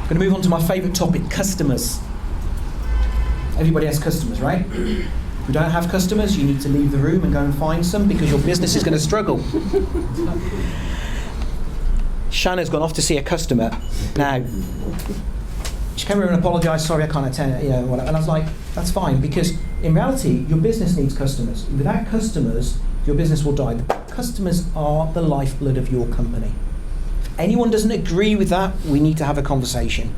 I'm going to move on to my favourite topic, customers. Everybody has customers, right? If you don't have customers, you need to leave the room and go and find some because your business is going to struggle. Shanna's gone off to see a customer. Now, she came over and apologised, sorry I can't attend, and I was like, that's fine, because in reality, your business needs customers. Without customers, your business will die. Customers are the lifeblood of your company. If anyone doesn't agree with that, we need to have a conversation.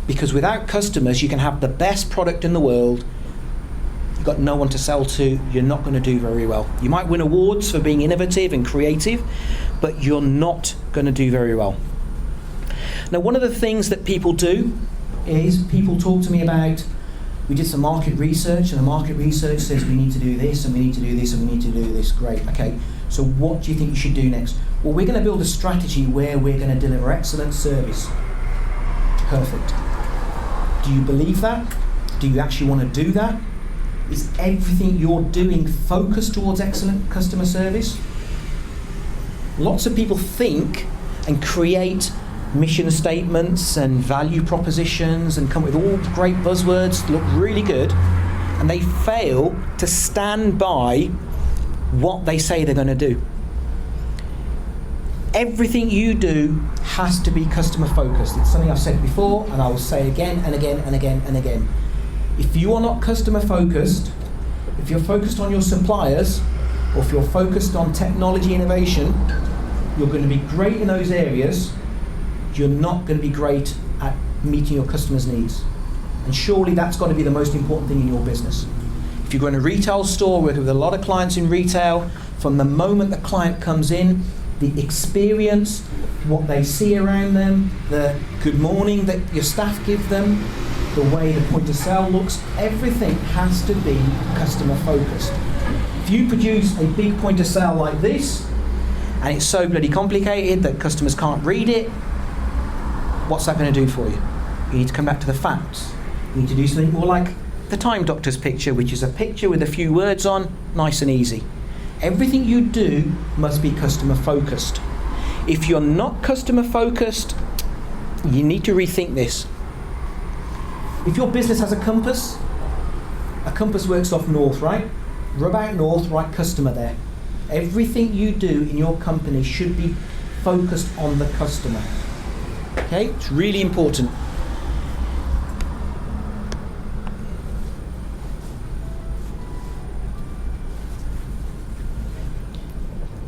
Because without customers, you can have the best product in the world, you've got no one to sell to, you're not going to do very well. You might win awards for being innovative and creative, but you're not going to do very well. Now, one of the things that people do is people talk to me about, we did some market research, and the market research says we need to do this, and we need to do this, and we need to do this. Great, okay. So what do you think you should do next? Well, we're going to build a strategy where we're going to deliver excellent service. Perfect. Do you believe that? Do you actually want to do that? Is everything you're doing focused towards excellent customer service? Lots of people think and create mission statements and value propositions and come with all great buzzwords, look really good, and they fail to stand by what they say they're going to do. Everything you do has to be customer focused. It's something I've said before, and I will say again and again and again and again. If you are not customer focused, if you're focused on your suppliers, or if you're focused on technology innovation, you're going to be great in those areas. You're not going to be great at meeting your customers' needs. And surely that's got to be the most important thing in your business. If you're going to a retail store, working with a lot of clients in retail, from the moment the client comes in, the experience, what they see around them, the good morning that your staff give them, the way the point of sale looks, everything has to be customer focused. If you produce a big point of sale like this, and it's so bloody complicated that customers can't read it, what's that going to do for you? You need to come back to the facts. You need to do something more like the Time Doctor's picture, which is a picture with a few words on, nice and easy. Everything you do must be customer focused. If you're not customer focused, you need to rethink this. If your business has a compass works off north, right? Rub out north, write customer there. Everything you do in your company should be focused on the customer. Okay, it's really important.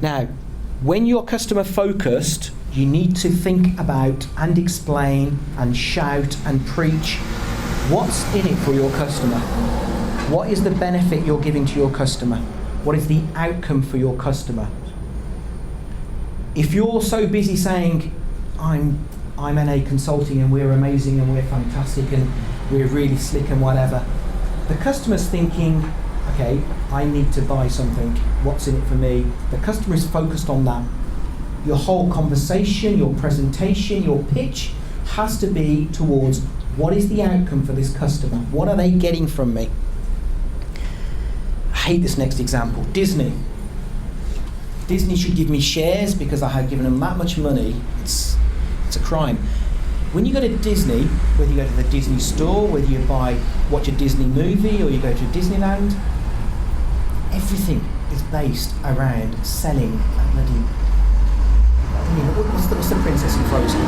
Now, when you're customer focused, you need to think about and explain and shout and preach what's in it for your customer. What is the benefit you're giving to your customer? What is the outcome for your customer? If you're so busy saying, I'm NA Consulting and we're amazing and we're fantastic and we're really slick and whatever, the customer's thinking, okay, I need to buy something, what's in it for me? The customer is focused on that. Your whole conversation, your presentation, your pitch has to be towards what is the outcome for this customer? What are they getting from me? I hate this next example. Disney. Disney should give me shares because I have given them that much money. It's a crime. When you go to Disney, whether you go to the Disney store, whether you watch a Disney movie or you go to Disneyland, everything is based around selling a bloody... What's the princess in Frozen?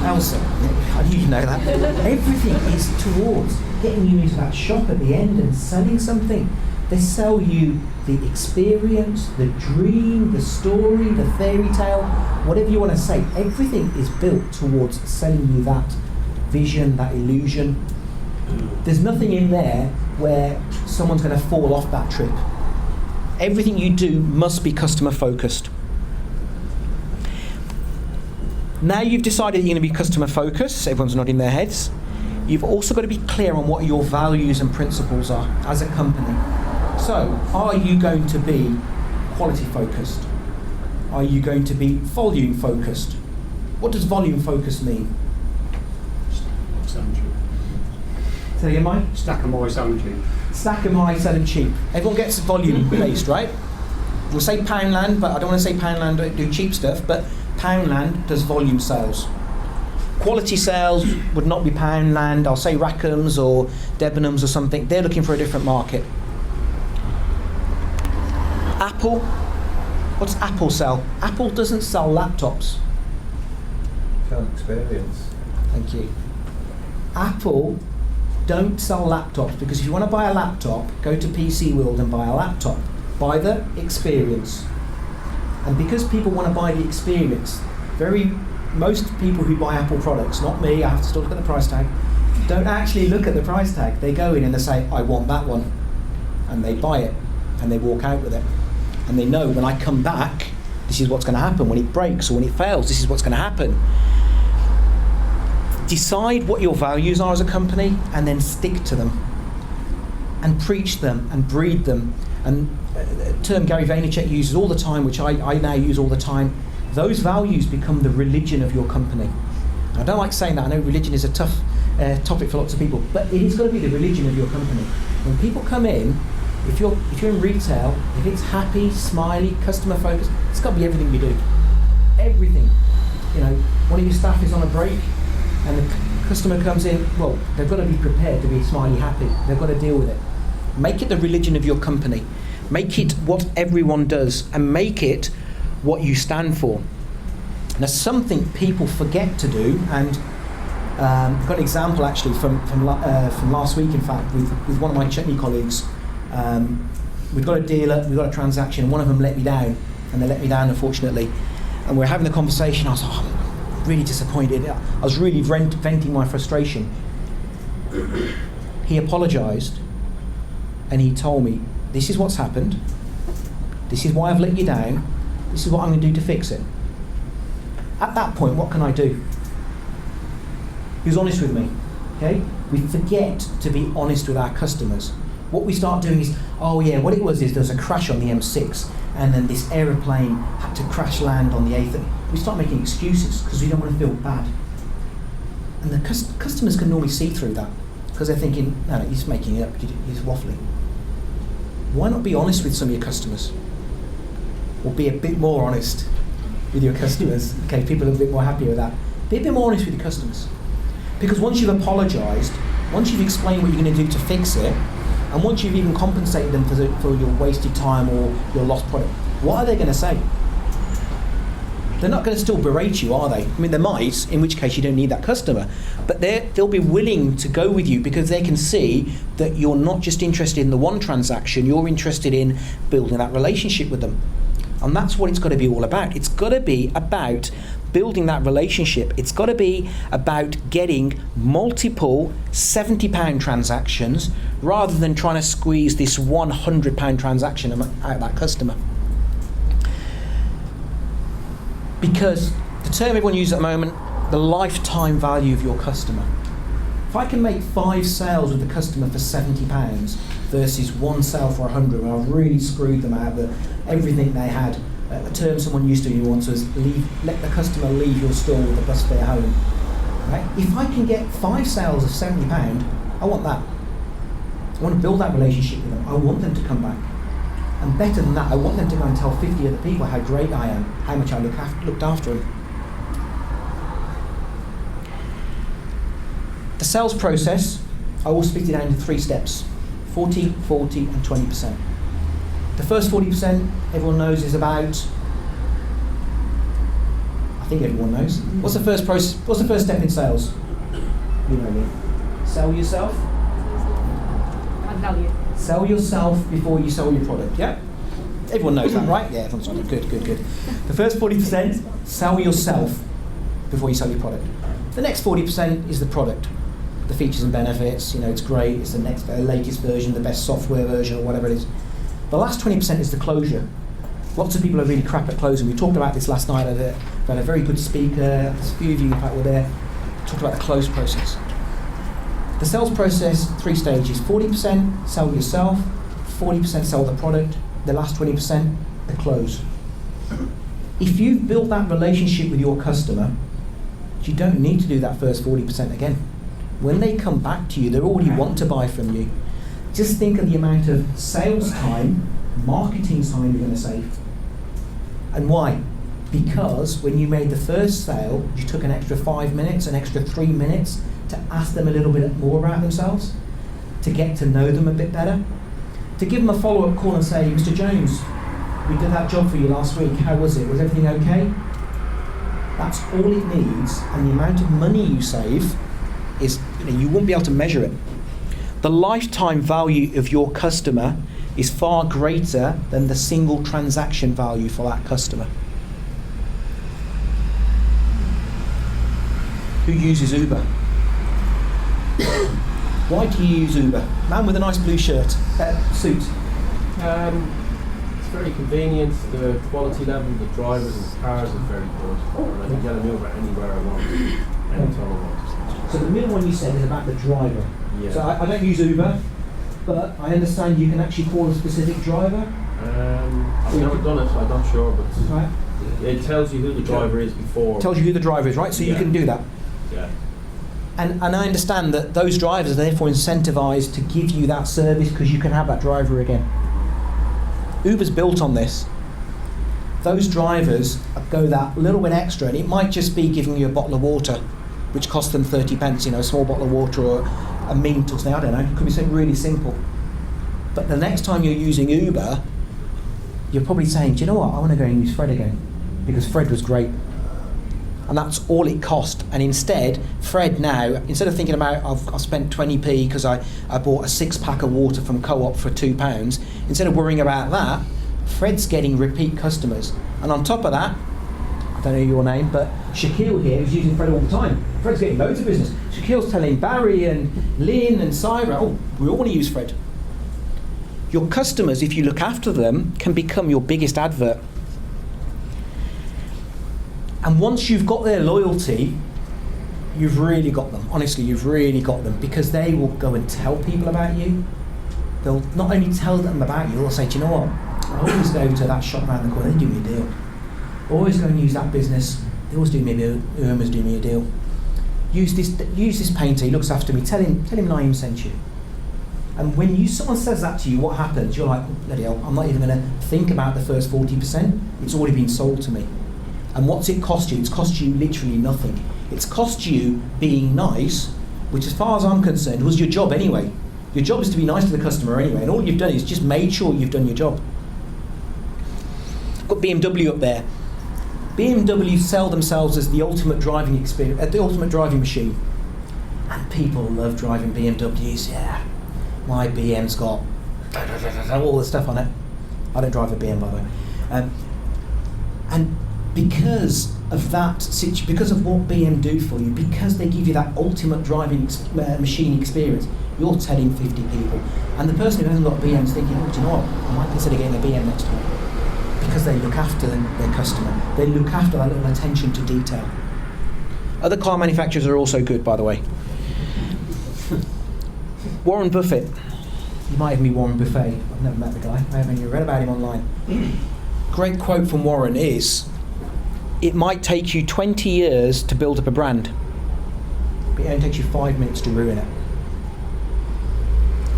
Elsa. I knew you know that. Everything is towards getting you into that shop at the end and selling something. They sell you the experience, the dream, the story, the fairy tale, whatever you want to say. Everything is built towards selling you that vision, that illusion. There's nothing in there where someone's going to fall off that trip. Everything you do must be customer focused. Now you've decided you're going to be customer focused, everyone's nodding their heads. You've also got to be clear on what your values and principles are as a company. So, are you going to be quality focused? Are you going to be volume focused? What does volume focused mean? Sound cheap. Say again, Mike? Stack 'em high, sound cheap. Stack 'em high, sell 'em cheap. Everyone gets volume based, right? We'll say Poundland, but I don't want to say Poundland don't do cheap stuff, but Poundland does volume sales. Quality sales would not be Poundland, I'll say Rackham's or Debenhams or something. They're looking for a different market. Apple, what does Apple sell? Apple doesn't sell laptops. Sell experience. Thank you. Apple don't sell laptops, because if you want to buy a laptop, go to PC World and buy a laptop. Buy the experience. And because people want to buy the experience, most people who buy Apple products, not me, I have to still look at the price tag, don't actually look at the price tag. They go in and they say, I want that one. And they buy it. And they walk out with it. And they know, when I come back, this is what's going to happen. When it breaks or when it fails, this is what's going to happen. Decide what your values are as a company and then stick to them. And preach them and breed them. And a term Gary Vaynerchuk uses all the time, which I now use all the time, those values become the religion of your company. I don't like saying that. I know religion is a tough topic for lots of people, but it is going to be the religion of your company. When people come in, if you're in retail, if it's happy, smiley, customer focused, it's got to be everything you do. Everything. You know, one of your staff is on a break and the customer comes in, well, they've got to be prepared to be smiley, happy. They've got to deal with it. Make it the religion of your company. Make it what everyone does, and make it what you stand for. Now, something people forget to do, and I've got an example actually from last week, in fact, with one of my chutney colleagues. We've got a dealer, we've got a transaction, and one of them let me down, and they let me down, unfortunately. And we're having the conversation, I was like, I'm really disappointed. I was really venting my frustration. He apologised, and he told me, this is what's happened, this is why I've let you down, this is what I'm going to do to fix it. At that point, what can I do? He was honest with me, okay? We forget to be honest with our customers. What we start doing is, oh yeah, what it was is there was a crash on the M6, and then this aeroplane had to crash land on the A30. We start making excuses because we don't want to feel bad. And the customers can normally see through that, because they're thinking, no, he's making it up, he's waffling. Why not be honest with some of your customers? Or be a bit more honest with your customers. Okay, people are a bit more happy with that. Be a bit more honest with your customers. Because once you've apologised, once you've explained what you're going to do to fix it, and once you've even compensated them for your wasted time or your lost product, what are they going to say? They're not going to still berate you, are they? I mean, they might, in which case you don't need that customer. But they'll be willing to go with you because they can see that you're not just interested in the one transaction, you're interested in building that relationship with them. And that's what it's got to be all about. It's got to be about building that relationship. It's got to be about getting multiple £70 transactions rather than trying to squeeze this £100 transaction out of that customer. Because the term everyone uses at the moment, the lifetime value of your customer. If I can make 5 sales with the customer for £70 versus 1 sale for 100, where I've really screwed them out of everything they had. A term someone used to use once was let the customer leave your store with a bus fare home. Right? If I can get 5 sales of £70, I want that. I want to build that relationship with them. I want them to come back. And better than that, I want them to go and tell 50 other people how great I am, how much I looked after them. The sales process, I will split it down into 3 steps: 40, 40, and 20%. The first 40%, everyone knows, is about, I think everyone knows. What's the first process? What's the first step in sales? You know me. Sell yourself. Value. Sell yourself before you sell your product, yeah? Everyone knows that, right? Yeah, everyone's on it. Good. The first 40%, sell yourself before you sell your product. The next 40% is the product. The features and benefits, it's great, it's the next latest version, the best software version, or whatever it is. The last 20% is the closure. Lots of people are really crap at closing. We talked about this last night. We had a very good speaker, a few of you in fact were there, talked about the close process. The sales process, 3 stages: 40% sell yourself, 40% sell the product, the last 20%, the close. If you've built that relationship with your customer, you don't need to do that first 40% again. When they come back to you, they already want to buy from you. Just think of the amount of sales time, marketing time you're going to save. And why? Because when you made the first sale, you took an extra 5 minutes, an extra 3 minutes to ask them a little bit more about themselves, to get to know them a bit better, to give them a follow-up call and say, Mr. Jones, we did that job for you last week, how was it? Was everything okay? That's all it needs, and the amount of money you save is, you won't be able to measure it. The lifetime value of your customer is far greater than the single transaction value for that customer. Who uses Uber? Why do you use Uber? Man with a nice blue shirt, suit. It's very convenient. The quality level of the drivers and cars is very good. And I can get an Uber anywhere I want, anytime I want. So the middle one you said is about the driver. Yeah. So I don't use Uber, but I understand you can actually call a specific driver. I've never done it, I'm not sure, but Right. it tells you who the driver is before. Tells you who the driver is, right? So you Yeah. can do that. Yeah. And I understand that those drivers are therefore incentivized to give you that service because you can have that driver again. Uber's built on this. Those drivers go that little bit extra, and it might just be giving you a bottle of water, which costs them 30 pence, a small bottle of water or a mint or something, I don't know. It could be something really simple. But the next time you're using Uber, you're probably saying, do you know what, I want to go and use Fred again, because Fred was great. And that's all it cost. And instead, Fred now, instead of thinking about I've spent 20p because I bought a 6-pack of water from Co-op for £2, instead of worrying about that, Fred's getting repeat customers. And on top of that, I don't know your name, but Shaquille here is using Fred all the time. Fred's getting loads of business. Shaquille's telling Barry and Lynn and Cyber, oh, we all want to use Fred. Your customers, if you look after them, can become your biggest advert. And once you've got their loyalty, you've really got them. Honestly, you've really got them, because they will go and tell people about you. They'll not only tell them about you, they'll say, do you know what? I always go to that shop around the corner, they do me a deal. Always go and use that business, they always do me a deal, Irma's do me a deal. Use this painter, he looks after me, tell him Naeem sent you. And when someone says that to you, what happens? You're like, oh, bloody hell, I'm not even going to think about the first 40%, it's already been sold to me. And what's it cost you? It's cost you literally nothing. It's cost you being nice, which as far as I'm concerned was your job anyway. Your job is to be nice to the customer anyway, and all you've done is just made sure you've done your job. I've got BMW up there. BMW sell themselves as the ultimate driving experience, the ultimate driving machine. And people love driving BMWs, yeah. My BM's got all the stuff on it. I don't drive a BM, by the way. And because of that, because of what BM do for you, because they give you that ultimate driving machine experience, you're telling 50 people. And the person who hasn't got a BM is thinking, oh, do you know what? I might consider getting a BM next time. Because they look after their customer. They look after that little attention to detail. Other car manufacturers are also good, by the way. Warren Buffett. You might even be Warren Buffet. I've never met the guy. I haven't even read about him online. Great quote from Warren is, it might take you 20 years to build up a brand, but it only takes you 5 minutes to ruin it.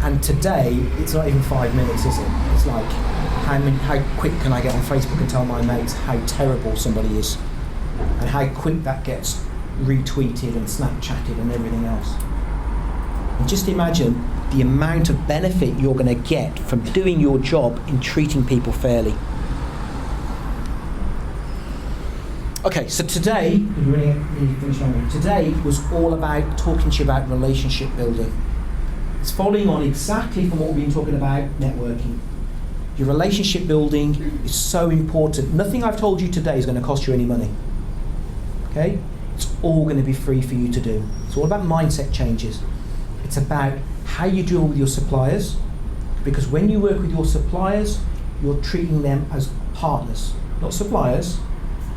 And today, it's not even 5 minutes, is it? It's like, how quick can I get on Facebook and tell my mates how terrible somebody is? And how quick that gets retweeted and Snapchatted and everything else. And just imagine the amount of benefit you're going to get from doing your job in treating people fairly. Okay, so today was all about talking to you about relationship building. It's following on exactly from what we've been talking about, networking. Your relationship building is so important. Nothing I've told you today is going to cost you any money. Okay? It's all going to be free for you to do. It's all about mindset changes. It's about how you deal with your suppliers, because when you work with your suppliers, you're treating them as partners, not suppliers.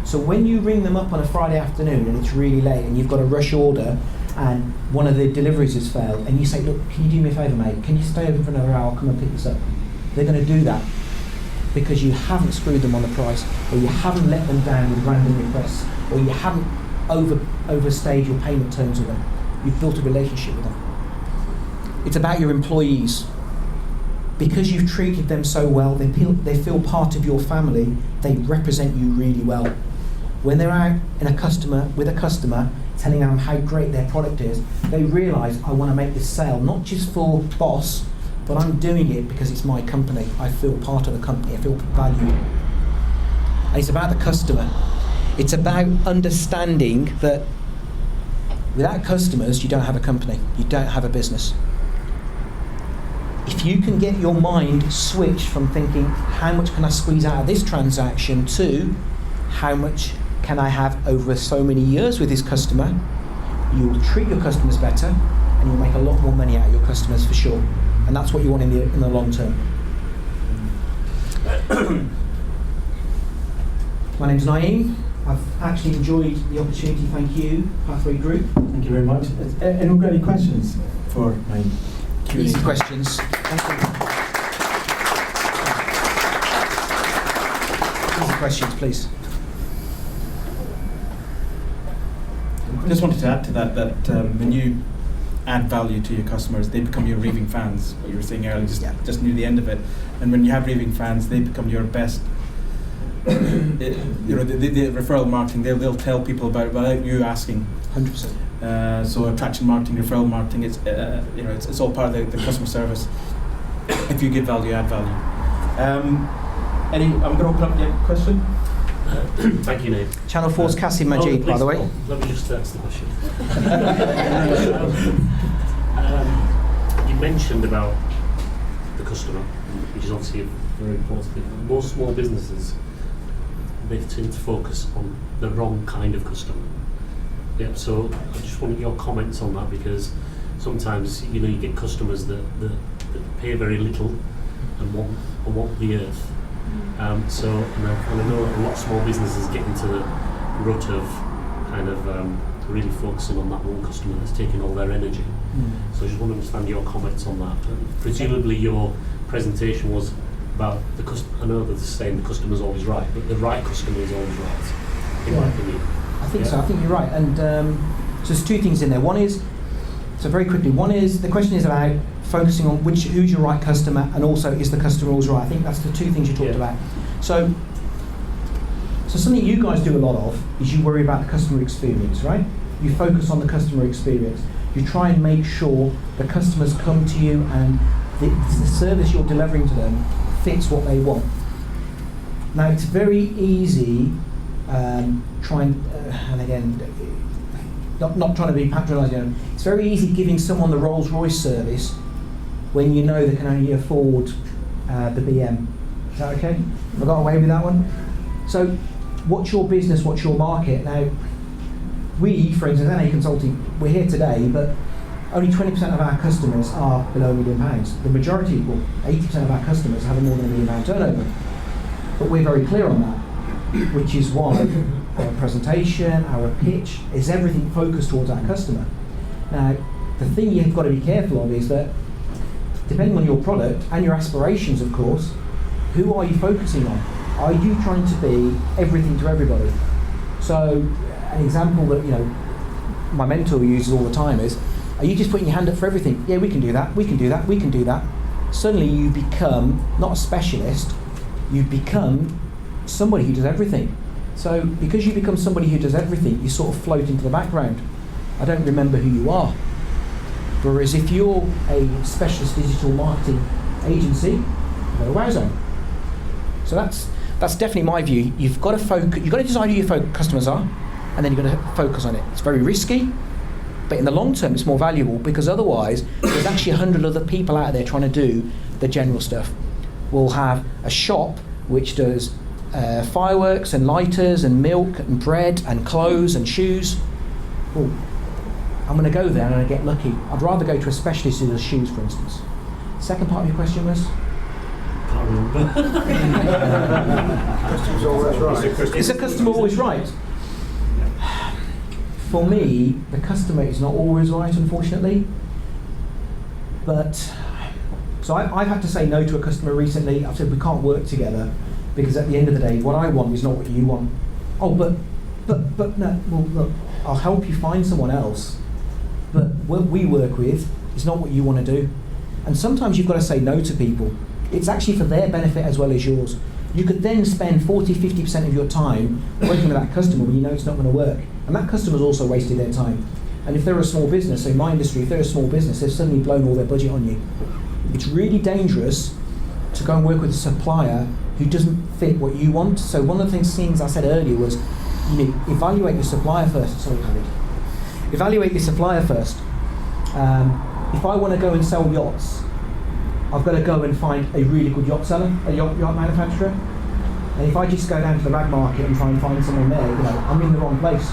So when you ring them up on a Friday afternoon and it's really late and you've got a rush order and one of the deliveries has failed, and you say, look, can you do me a favour, mate? Can you stay over for another hour? I'll come and pick this up. They're going to do that because you haven't screwed them on the price, or you haven't let them down with random requests, or you haven't overstayed your payment terms with them. You've built a relationship with them. It's about your employees. Because you've treated them so well, they feel part of your family, they represent you really well. when they're out with a customer, telling them how great their product is, they realise, I want to make this sale, not just for boss, but I'm doing it because it's my company. I feel part of the company, I feel valued. And it's about the customer. It's about understanding that without customers, you don't have a company, you don't have a business. If you can get your mind switched from thinking, how much can I squeeze out of this transaction, to how much can I have over so many years with this customer, you will treat your customers better and you'll make a lot more money out of your customers for sure. And that's what you want in the long term. My name's Naeem. I've actually enjoyed the opportunity. Thank you, Pathway Group. Thank you very much. Anyone got any questions for Naeem? Easy questions. Thank you. Easy questions, please. I just wanted to add to that when you add value to your customers, they become your raving fans. What you were saying earlier, just near the end of it. And when you have raving fans, they become your best. The referral marketing, they'll tell people about it without you asking. 100%. So attraction marketing, referral marketing, it's all part of the customer service. If you give value, add value. I'm going to open up the question. Thank you, Naeem. Channel 4's Kasim Majid, by the way. Let me just ask the question. You mentioned about the customer, which is obviously a very important thing. Most small businesses, they tend to focus on the wrong kind of customer. Yeah, so I just wanted your comments on that, because sometimes you get customers that pay very little and want the earth. And I know a lot of small businesses get into the rut of kind of really focusing on that one customer that's taking all their energy. So I just want to understand your comments on that. Presumably your presentation was about the customer. I know that they're saying the customer's always right, but the right customer is always right, in my opinion. I think so. I think you're right. And so there's two things in there. One is, so very quickly, the question is about focusing on who's your right customer, and also is the customer always right. I think that's the two things you talked about. So something you guys do a lot of is you worry about the customer experience, right? You focus on the customer experience. You try and make sure the customers come to you and the service you're delivering to them fits what they want. Now, it's very easy and again, not trying to be patronising, it's very easy giving someone the Rolls-Royce service when you know they can only afford the BM. Is that okay? I got away with that one? So, what's your business, what's your market? Now, we, for instance, NA Consulting, we're here today, but only 20% of our customers are below £1 million. The majority, 80% of our customers have more than £1 million turnover. But we're very clear on that, which is why our presentation, our pitch, is everything focused towards our customer. Now, the thing you've got to be careful of is that, depending on your product and your aspirations, of course, who are you focusing on? Are you trying to be everything to everybody? So, an example that my mentor uses all the time is, are you just putting your hand up for everything? Yeah, we can do that, we can do that, we can do that. Suddenly you become not a specialist, you become somebody who does everything. So because you become somebody who does everything, you sort of float into the background. I don't remember who you are. Whereas if you're a specialist digital marketing agency, you've got a wow zone. So that's definitely my view. You've got to focus. You've got to decide who your customers are, and then you've got to focus on it. It's very risky, but in the long term, it's more valuable, because otherwise, there's actually 100 other people out there trying to do the general stuff. We'll have a shop which does fireworks and lighters and milk and bread and clothes and shoes. Well, I'm going to go there and I'm going to get lucky. I'd rather go to a specialist who does shoes, for instance. Second part of your question was? Can't remember. Customer's always right. Is the customer always right? For me, the customer is not always right, unfortunately. But, so I've had to say no to a customer recently. I've said we can't work together, because at the end of the day, what I want is not what you want. Oh, but no, well, look, I'll help you find someone else. But what we work with is not what you want to do. And sometimes you've got to say no to people. It's actually for their benefit as well as yours. You could then spend 40-50% of your time working with that customer when you know it's not going to work. And that customer's also wasted their time. And if they're a small business, so in my industry, if they're a small business, they've suddenly blown all their budget on you. It's really dangerous to go and work with a supplier who doesn't fit what you want. So one of the things I said earlier was, you know, evaluate your supplier first. Sorry, David. Evaluate your supplier first. If I want to go and sell yachts, I've got to go and find a really good yacht seller, a yacht manufacturer. And if I just go down to the rag market and try and find someone there, you know, I'm in the wrong place.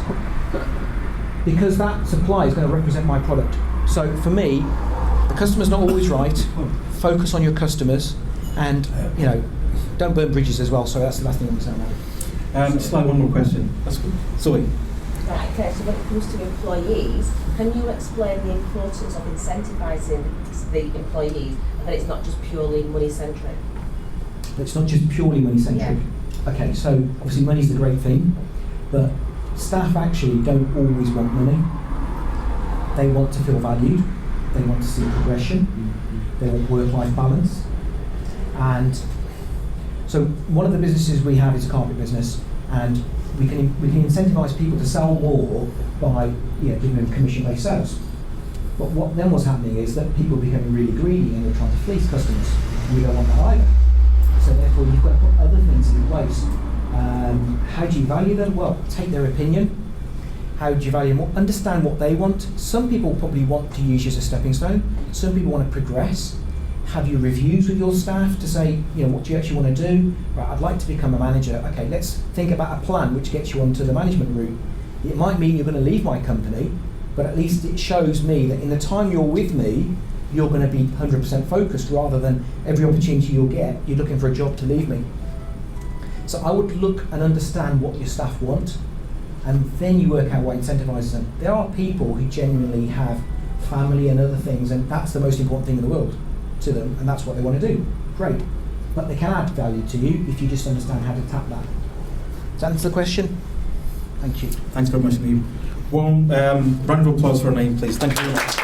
Because that supplier is going to represent my product. So for me, the customer's not always right. Focus on your customers, and you know, don't burn bridges as well. So that's the last thing I'm saying about it. Just like one more question. That's good. Zoe. Right, okay, so when it comes to employees, can you explain the importance of incentivising the employees, and that it's not just purely money-centric? It's not just purely money-centric. Yeah. Okay, so obviously money's the great thing, but staff actually don't always want money. They want to feel valued, they want to see progression, they want work-life balance. And so one of the businesses we have is a carpet business, and we can incentivise people to sell more by giving them commission-based sales. But what's happening is that people are becoming really greedy and they're trying to fleece customers. We don't want that either. So therefore you've got to put other things in place. How do you value them? Well, take their opinion. How do you value them? Understand what they want. Some people probably want to use you as a stepping stone. Some people want to progress. Have your reviews with your staff to say, what do you actually want to do? Right, I'd like to become a manager. Okay, let's think about a plan which gets you onto the management route. It might mean you're going to leave my company, but at least it shows me that in the time you're with me, you're going to be 100% focused, rather than every opportunity you'll get, you're looking for a job to leave me. So I would look and understand what your staff want, and then you work out what incentivises them. There are people who genuinely have family and other things, and that's the most important thing in the world to them, and that's what they want to do. Great. But they can add value to you if you just understand how to tap that. Does that answer the question? Thank you. Thanks very much, Naeem. One round of applause for Naeem, please. Thank you very much.